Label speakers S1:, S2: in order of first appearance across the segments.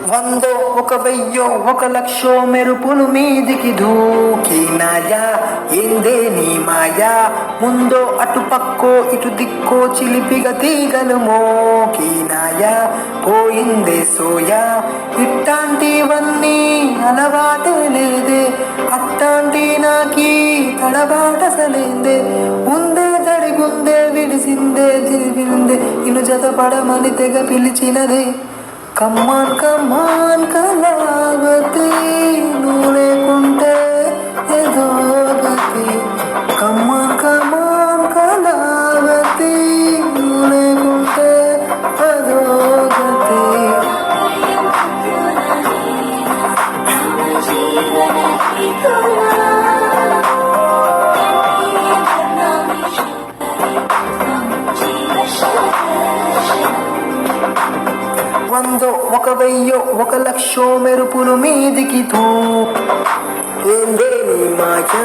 S1: వందో ఒక వెయ్యో ఒక లక్షో మెరుపులు మీదికి దూకినాయా ఏందే నీ మాయా ముందో అటు పక్కో ఇటు దిక్కో చిలిపిగా తీగలు మోకినాయా పోయిందే సోయా ఇట్టాంటివన్నీ అలవాటే లేదే అట్టాంటి నాకీ తడబాటసలేందే ముందే తడిగుందే విడిసిందే తిరిగిందే ఇను జతపడమని తెగ పిలిచినదే కమ్మాన్ కమ్మాన్ కళావతి నువ్వు లేకుంటే ఏదో గతి కమ్మాన్ కమ్మాన్ కళావతి నువ్వు లేకుంటే ఏదో గతి వందో ఒక వెయ్యో ఒక లక్షో మెరుపులు మీదికి ఏందే నీ మాయా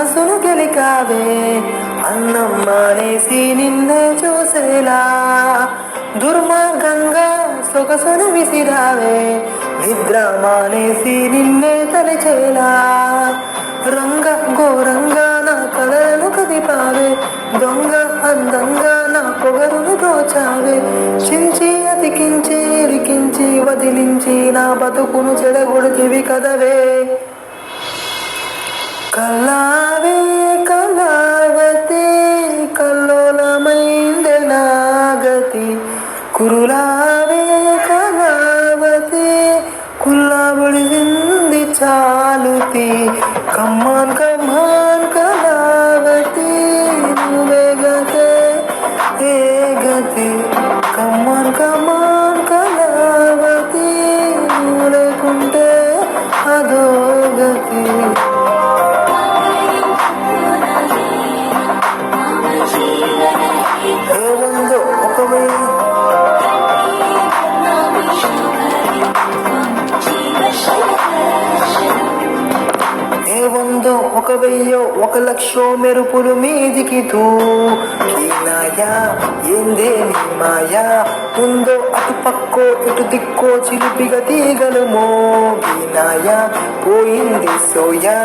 S1: మనసును గెలికావే అన్నం మానేసి నిన్నే చూసేలా దుర్మార్గంగా సొగసును విసిరావే నిద్ర మానేసి నిన్నే తలిచేలా రంగ ఘోరంగా నా కలలను కదిపావే దొంగ అందంగా నా పొగరును దోచావే చించి అతికించి ఇరికించి వదిలించి నా బతుకును చెడగొడితివి కదవే కళావే కళావతి కల్లోలమైందే నాగతి కురులావే కళావతి కుల్లబడిసింది చాలుతి కమ్మాన్ కమ్మాన్ కళావతి నువ్వే గతే ఏ గతి కమ్మాన్ కమ్మాన్ కళావతి నువ్వు లేకుంటే అదో గతి వందో ఒక వెయ్యో ఒక లక్షో మెరుపులు మీదికి దూకినాయా ఏందే నీ మాయా ముందో అటు పక్కో ఇటు దిక్కో చిలిపిగా తీగలు మోగినాయా పోయింది సోయా